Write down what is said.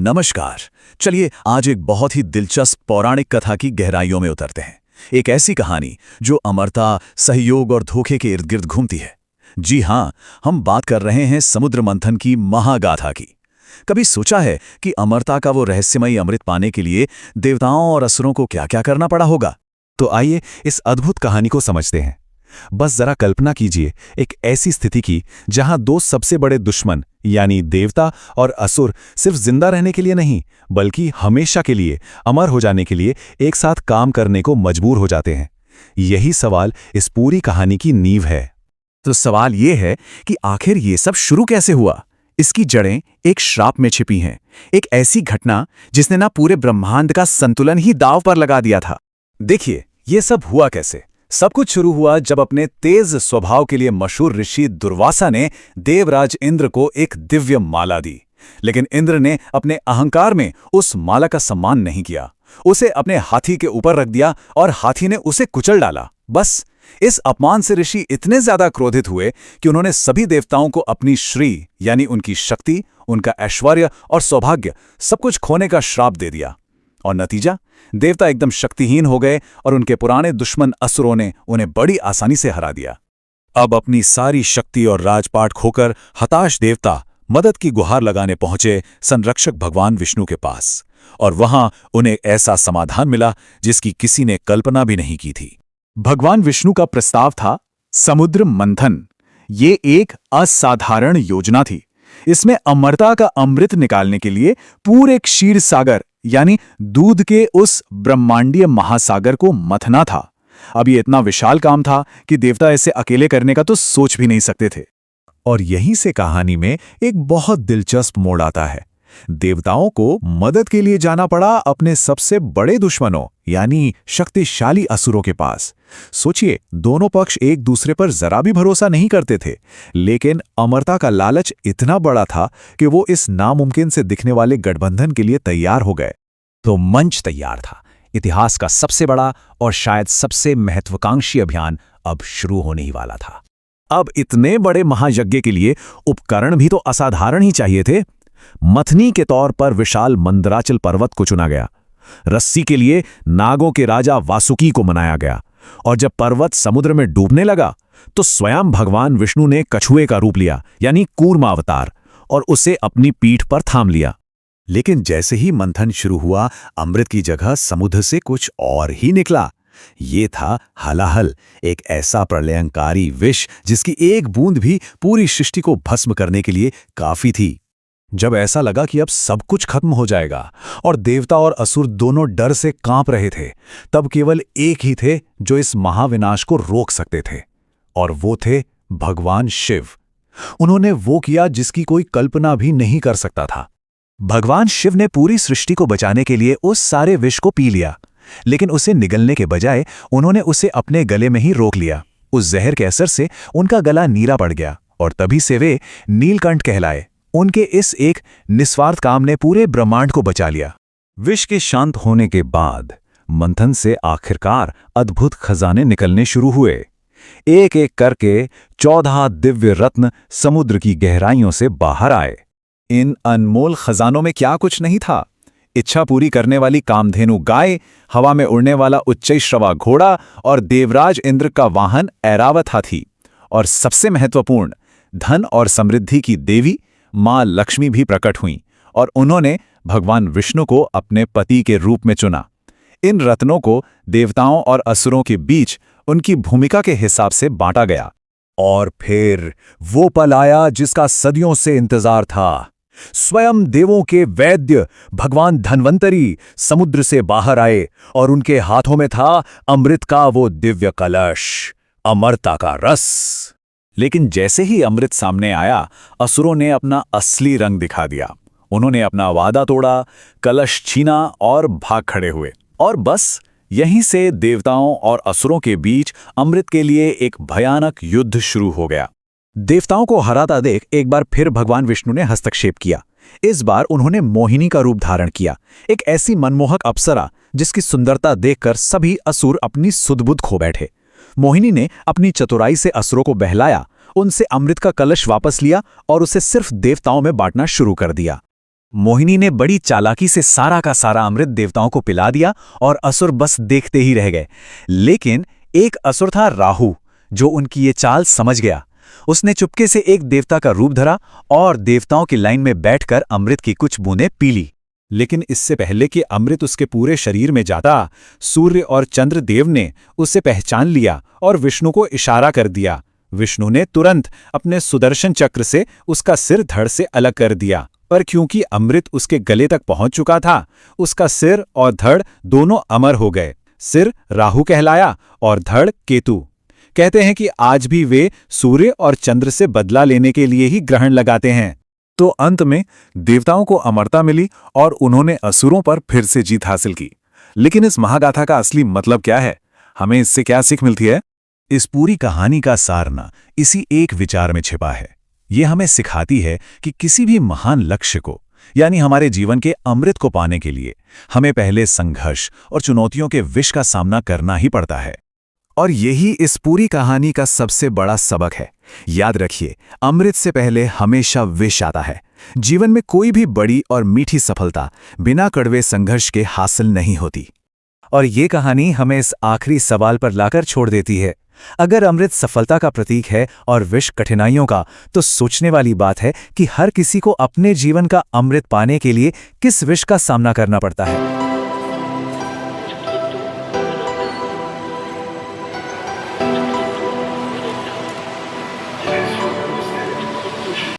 नमस्कार। चलिए आज एक बहुत ही दिलचस्प पौराणिक कथा की गहराइयों में उतरते हैं। एक ऐसी कहानी जो अमरता, सहयोग और धोखे के इर्द गिर्द घूमती है। जी हाँ, हम बात कर रहे हैं समुद्र मंथन की महागाथा की। कभी सोचा है कि अमरता का वो रहस्यमयी अमृत पाने के लिए देवताओं और असुरों को क्या क्या करना पड़ा होगा? तो आइए इस अद्भुत कहानी को समझते हैं। बस जरा कल्पना कीजिए एक ऐसी स्थिति की जहां दो सबसे बड़े दुश्मन यानी देवता और असुर सिर्फ जिंदा रहने के लिए नहीं बल्कि हमेशा के लिए अमर हो जाने के लिए एक साथ काम करने को मजबूर हो जाते हैं। यही सवाल इस पूरी कहानी की नींव है। तो सवाल ये है कि आखिर ये सब शुरू कैसे हुआ? इसकी जड़ें एक श्राप में छिपी हैं, एक ऐसी घटना जिसने ना पूरे ब्रह्मांड का संतुलन ही दांव पर लगा दिया था। देखिए, ये सब हुआ कैसे। सब कुछ शुरू हुआ जब अपने तेज स्वभाव के लिए मशहूर ऋषि दुर्वासा ने देवराज इंद्र को एक दिव्य माला दी। लेकिन इंद्र ने अपने अहंकार में उस माला का सम्मान नहीं किया, उसे अपने हाथी के ऊपर रख दिया और हाथी ने उसे कुचल डाला। बस इस अपमान से ऋषि इतने ज्यादा क्रोधित हुए कि उन्होंने सभी देवताओं को अपनी श्री यानी उनकी शक्ति, उनका ऐश्वर्य और सौभाग्य सब कुछ खोने का श्राप दे दिया। और नतीजा, देवता एकदम शक्तिहीन हो गए और उनके पुराने दुश्मन असुरों ने उन्हें बड़ी आसानी से हरा दिया। अब अपनी सारी शक्ति और राजपाट खोकर हताश देवता मदद की गुहार लगाने पहुंचे संरक्षक भगवान विष्णु के पास, और वहां उन्हें ऐसा समाधान मिला जिसकी किसी ने कल्पना भी नहीं की थी। भगवान विष्णु का प्रस्ताव था समुद्र मंथन। ये एक असाधारण योजना थी। इसमें अमरता का अमृत निकालने के लिए पूरे क्षीर सागर यानी दूध के उस ब्रह्मांडीय महासागर को मथना था। अब ये इतना विशाल काम था कि देवता इसे अकेले करने का तो सोच भी नहीं सकते थे। और यहीं से कहानी में एक बहुत दिलचस्प मोड़ आता है। देवताओं को मदद के लिए जाना पड़ा अपने सबसे बड़े दुश्मनों यानी शक्तिशाली असुरों के पास। सोचिए, दोनों पक्ष एक दूसरे पर जरा भी भरोसा नहीं करते थे, लेकिन अमरता का लालच इतना बड़ा था कि वो इस नामुमकिन से दिखने वाले गठबंधन के लिए तैयार हो गए। तो मंच तैयार था। इतिहास का सबसे बड़ा और शायद सबसे महत्वाकांक्षी अभियान अब शुरू होने ही वाला था। अब इतने बड़े महायज्ञ के लिए उपकरण भी तो असाधारण ही चाहिए थे। मथनी के तौर पर विशाल मंदराचल पर्वत को चुना गया। रस्सी के लिए नागों के राजा वासुकी को मनाया गया, और जब पर्वत समुद्र में डूबने लगा तो स्वयं भगवान विष्णु ने कछुए का रूप लिया यानी कूर्मा अवतार, और उसे अपनी पीठ पर थाम लिया। लेकिन जैसे ही मंथन शुरू हुआ, अमृत की जगह समुद्र से कुछ और ही निकला। ये था हलाहल, एक ऐसा प्रलयंकारी विष जिसकी एक बूंद भी पूरी सृष्टि को भस्म करने के लिए काफी थी। जब ऐसा लगा कि अब सब कुछ खत्म हो जाएगा और देवता और असुर दोनों डर से कांप रहे थे, तब केवल एक ही थे जो इस महाविनाश को रोक सकते थे, और वो थे भगवान शिव। उन्होंने वो किया जिसकी कोई कल्पना भी नहीं कर सकता था। भगवान शिव ने पूरी सृष्टि को बचाने के लिए उस सारे विष को पी लिया, लेकिन उसे निगलने के बजाय उन्होंने उसे अपने गले में ही रोक लिया। उस जहर के असर से उनका गला नीला पड़ गया, और तभी से वे नीलकंठ कहलाए। उनके इस एक निस्वार्थ काम ने पूरे ब्रह्मांड को बचा लिया। विष के शांत होने के बाद मंथन से आखिरकार अद्भुत खजाने निकलने शुरू हुए। एक एक करके 14 दिव्य रत्न समुद्र की गहराइयों से बाहर आए। इन अनमोल खजानों में क्या कुछ नहीं था। इच्छा पूरी करने वाली कामधेनु गाय, हवा में उड़ने वाला उच्चैश्रवा घोड़ा और देवराज इंद्र का वाहन ऐरावत हाथी। और सबसे महत्वपूर्ण, धन और समृद्धि की देवी मां लक्ष्मी भी प्रकट हुईं, और उन्होंने भगवान विष्णु को अपने पति के रूप में चुना। इन रत्नों को देवताओं और असुरों के बीच उनकी भूमिका के हिसाब से बांटा गया। और फिर वो पल आया जिसका सदियों से इंतजार था। स्वयं देवों के वैद्य भगवान धन्वंतरी समुद्र से बाहर आए, और उनके हाथों में था अमृत का वो दिव्य कलश, अमरता का रस। लेकिन जैसे ही अमृत सामने आया, असुरों ने अपना असली रंग दिखा दिया। उन्होंने अपना वादा तोड़ा, कलश छीना और भाग खड़े हुए। और बस यहीं से देवताओं और असुरों के बीच अमृत के लिए एक भयानक युद्ध शुरू हो गया। देवताओं को हराता देख एक बार फिर भगवान विष्णु ने हस्तक्षेप किया। इस बार उन्होंने मोहिनी का रूप धारण किया, एक ऐसी मनमोहक अप्सरा जिसकी सुंदरता देखकर सभी असुर अपनी सुध-बुध खो बैठे। मोहिनी ने अपनी चतुराई से असुरों को बहलाया, उनसे अमृत का कलश वापस लिया और उसे सिर्फ देवताओं में बांटना शुरू कर दिया। मोहिनी ने बड़ी चालाकी से सारा का सारा अमृत देवताओं को पिला दिया और असुर बस देखते ही रह गए। लेकिन एक असुर था राहु, जो उनकी ये चाल समझ गया। उसने चुपके से एक देवता का रूप धरा और देवताओं की लाइन में बैठकर अमृत की कुछ बूंदें पी ली। लेकिन इससे पहले कि अमृत उसके पूरे शरीर में जाता, सूर्य और चंद्रदेव ने उसे पहचान लिया और विष्णु को इशारा कर दिया। विष्णु ने तुरंत अपने सुदर्शन चक्र से उसका सिर धड़ से अलग कर दिया, पर क्योंकि अमृत उसके गले तक पहुंच चुका था, उसका सिर और धड़ दोनों अमर हो गए। सिर राहु कहलाया और धड़ केतु। कहते हैं कि आज भी वे सूर्य और चंद्र से बदला लेने के लिए ही ग्रहण लगाते हैं। तो अंत में देवताओं को अमरता मिली और उन्होंने असुरों पर फिर से जीत हासिल की। लेकिन इस महागाथा का असली मतलब क्या है? हमें इससे क्या सीख मिलती है? इस पूरी कहानी का सारना इसी एक विचार में छिपा है। ये हमें सिखाती है कि किसी भी महान लक्ष्य को, यानी हमारे जीवन के अमृत को पाने के लिए हमें पहले संघर्ष और चुनौतियों के विष का सामना करना ही पड़ता है। और यही इस पूरी कहानी का सबसे बड़ा सबक है। याद रखिए, अमृत से पहले हमेशा विष आता है। जीवन में कोई भी बड़ी और मीठी सफलता बिना कड़वे संघर्ष के हासिल नहीं होती। और ये कहानी हमें इस आखिरी सवाल पर लाकर छोड़ देती है। अगर अमृत सफलता का प्रतीक है और विष कठिनाइयों का, तो सोचने वाली बात है कि हर किसी को अपने जीवन का अमृत पाने के लिए किस विष का सामना करना पड़ता है।